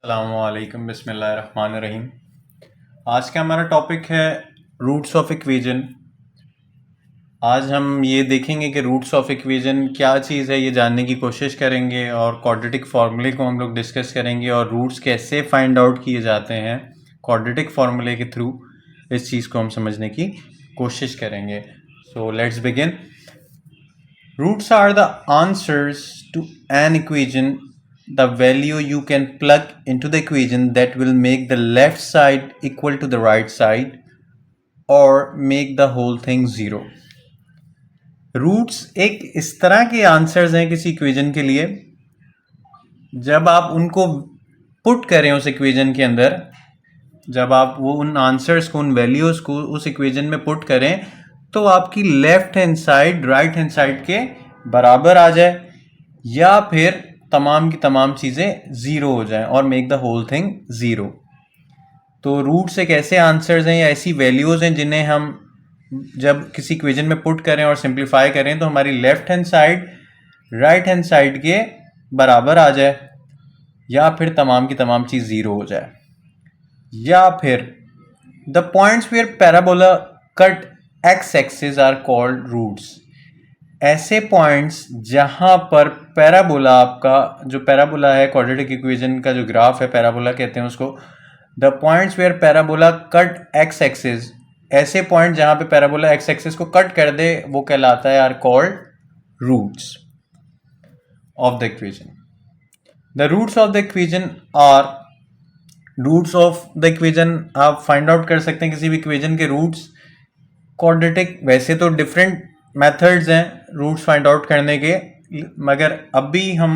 अस्सलामुअलैकुम बिस्मिल्लाहिर्रहमानिर्रहीम। आज का हमारा टॉपिक है रूट्स ऑफ इक्वेशन। आज हम ये देखेंगे कि रूट्स ऑफ इक्वेशन क्या चीज़ है, ये जानने की कोशिश करेंगे और क्वाड्रेटिक फार्मूले को हम लोग डिस्कस करेंगे और रूट्स कैसे फाइंड आउट किए जाते हैं क्वाड्रेटिक फार्मूले के थ्रू। इस चीज़ को हम समझने की कोशिश करेंगे। So let's begin. Roots are the answers to an equation, the value you can plug into the equation that will make the left side equal to the right side or make the whole thing zero. Roots एक इस तरह के answers हैं किसी equation के लिए, जब आप उनको पुट करें उस इक्वेशन के अंदर, जब आप वो उन आंसर्स को, उन वैल्यूज़ को उस इक्वेशन में पुट करें तो आपकी left hand side right hand side के बराबर आ जाए या फिर तमाम की तमाम चीज़ें ज़ीरो हो जाएं और make the whole thing zero. तो रूट्स एक ऐसे आंसर्स हैं या ऐसी वैल्यूज़ हैं जिन्हें हम जब किसी इक्वेशन में पुट करें और सिंप्लीफाई करें तो हमारी left hand side right hand side के बराबर आ जाए या फिर तमाम की तमाम चीज़ ज़ीरो हो जाए। या फिर the points where parabola cut X axis are called roots. ऐसे पॉइंट्स जहां पर पैराबोला, आपका जो पैराबोला है क्वाड्रेटिक इक्वेशन का जो ग्राफ है, पैराबोला कहते हैं उसको। The points where parabola cut X axis, ऐसे पॉइंट जहां पे पैराबोला एक्स एक्सिस को कट कर दे वो कहलाता है are called roots of the equation. The roots of the equation are, roots of the equation आप फाइंड आउट कर सकते हैं किसी भी इक्वेशन के रूट्स। क्वाड्रेटिक वैसे तो डिफरेंट मेथड्स हैं रूट्स फाइंड आउट करने के, मगर अभी हम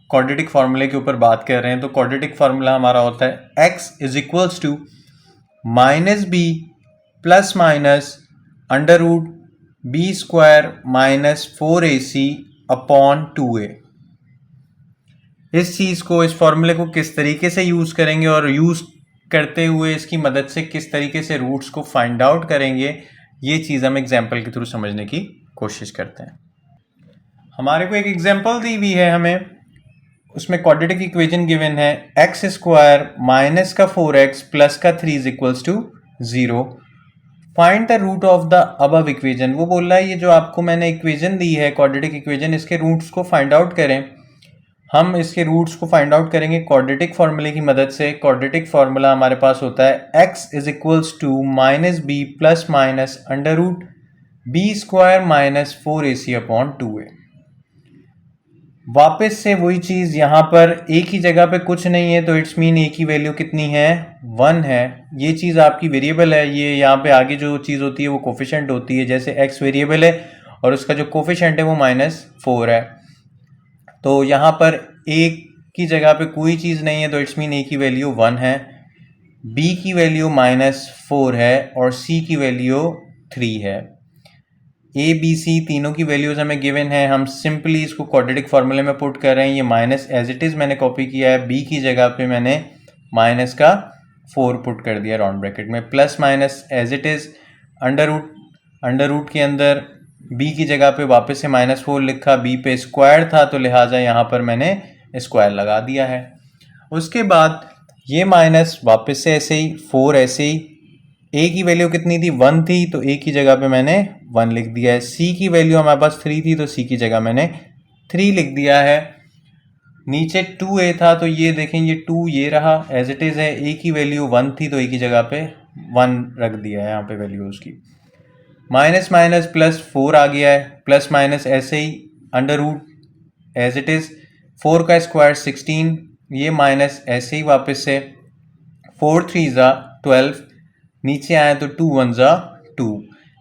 क्वाड्रेटिक फार्मूले के ऊपर बात कर रहे हैं। तो क्वाड्रेटिक फार्मूला हमारा होता है x is equals to minus B plus minus under root B square minus 4ac upon 2a। इस चीज़ को, इस फॉर्मूले को किस तरीके से यूज़ करेंगे और यूज़ करते हुए इसकी मदद से किस तरीके से रूट्स को फाइंड आउट करेंगे, ये चीज़ हम एग्जाम्पल के थ्रू समझने की कोशिश करते हैं। हमारे को एक एग्जाम्पल दी हुई है हमें, उसमें क्वाड्रेटिक इक्वेशन गिवन है एक्स स्क्वायर माइनस का 4x प्लस का 3 is equals to 0। Find the root of the above equation. वो बोल रहा है ये जो आपको मैंने इक्वेशन दी है क्वाड्रेटिक इक्वेशन, इसके रूट्स को फाइंड आउट करें। हम इसके रूट्स को फाइंड आउट करेंगे क्वाड्रेटिक फार्मूले की मदद से। क्वाड्रेटिक फार्मूला हमारे पास होता है x is equals to minus B plus minus under root B square minus 4ac upon 2a। वापस से वही चीज़, यहाँ पर a की जगह पे कुछ नहीं है तो इट्स मीन a की वैल्यू कितनी है, 1 है। ये चीज़ आपकी वेरिएबल है, ये यहाँ पे आगे जो चीज़ होती है वो कोफिशिएंट होती है। जैसे x वेरिएबल है और उसका जो कोफिशिएंट है वो -4 है, तो यहाँ पर a की जगह पे कोई चीज़ नहीं है तो इट्स मीन a की वैल्यू 1 है, b की वैल्यू -4 है और c की वैल्यू 3 है। a b c तीनों की वैल्यूज़ हमें गिवन है, हम सिंपली इसको क्वाड्रेटिक फार्मूले में पुट कर रहे हैं। ये माइनस एज इट इज़ मैंने कॉपी किया है, b की जगह पे मैंने माइनस का 4 पुट कर दिया राउंड ब्रैकेट में, plus minus as it is under root के अंदर b की जगह पे वापस से -4 लिखा, b पे स्क्वायर था तो लिहाजा यहाँ पर मैंने स्क्वायर लगा दिया है। उसके बाद ये माइनस वापस से ऐसे ही 4 ऐसे ही, a की वैल्यू कितनी थी, 1 थी तो a की जगह पे मैंने 1 लिख दिया है। c की वैल्यू हमारे पास 3 थी तो c की जगह मैंने 3 लिख दिया है। नीचे 2a था तो ये देखें ये 2 ये रहा एज इट इज़ है। a की वैल्यू 1 थी तो a की जगह पे 1 रख दिया है यहाँ पे वैल्यू उसकी। माइनस माइनस प्लस 4 आ गया है, प्लस माइनस ऐसे ही under root as it is 4 का स्क्वायर 16, ये माइनस ऐसे ही वापस से 4 3 ज़ा 12, नीचे आए तो 2 1 ज़ा 2।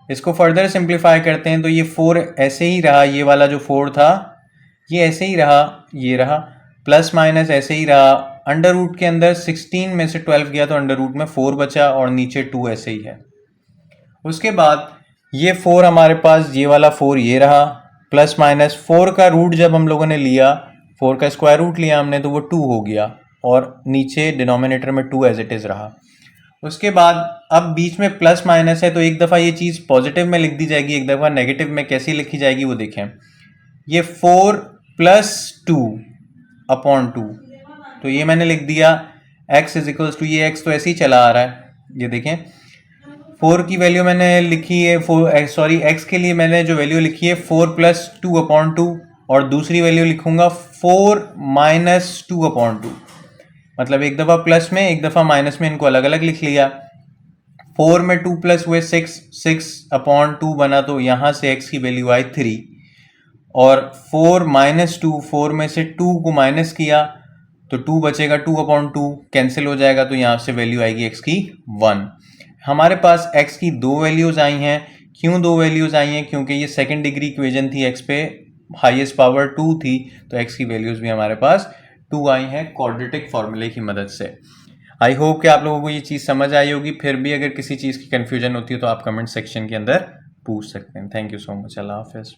इसको फर्दर सिंप्लीफाई करते हैं तो ये 4 ऐसे ही रहा, ये वाला जो 4 था ये ऐसे ही रहा, ये रहा, प्लस माइनस ऐसे ही रहा। अंडर रूट के अंदर 16 में से 12 गया तो अंडर रूट में 4 बचा और नीचे 2 ऐसे ही है। उसके बाद ये 4 हमारे पास, ये वाला 4 ये रहा, प्लस माइनस 4 का रूट जब हम लोगों ने लिया, 4 का स्क्वायर रूट लिया हमने तो वो 2 हो गया और नीचे डिनोमिनेटर में 2 एज इट इज़ रहा। उसके बाद अब बीच में प्लस माइनस है तो एक दफ़ा ये चीज़ पॉजिटिव में लिख दी जाएगी, एक दफ़ा नेगेटिव में। कैसी लिखी जाएगी वो देखें, ये 4 + 2 अपॉन 2 तो ये मैंने लिख दिया x इज इक्वल्स टू, ये x तो ऐसे ही चला आ रहा है, ये देखें 4 की वैल्यू मैंने लिखी है, x के लिए मैंने जो वैल्यू लिखी है 4 प्लस 2/2, और दूसरी वैल्यू लिखूंगा 4 माइनस 2/2, मतलब एक दफ़ा प्लस में एक दफ़ा माइनस में, इनको अलग अलग लिख लिया। 4 में 2 प्लस हुए 6/2 बना, तो यहाँ से x की वैल्यू आई 3, और 4 माइनस 2, 4 में से 2 को माइनस किया तो 2 बचेगा, 2/2 कैंसिल हो जाएगा, तो यहाँ से वैल्यू आएगी x की 1। हमारे पास x की 2 वैल्यूज़ आई हैं। क्यों 2 वैल्यूज़ आई हैं? क्योंकि ये सेकेंड डिग्री इक्वेशन थी, x पे हाईएस्ट पावर 2 थी, तो x की वैल्यूज़ भी हमारे पास 2 आई हैं क्वाड्रेटिक फॉर्मूले की मदद से। आई होप कि आप लोगों को ये चीज़ समझ आई होगी। फिर भी अगर किसी चीज़ की कन्फ्यूजन होती है तो आप कमेंट सेक्शन के अंदर पूछ सकते हैं। Thank you so much. अल्लाह हाफिज़।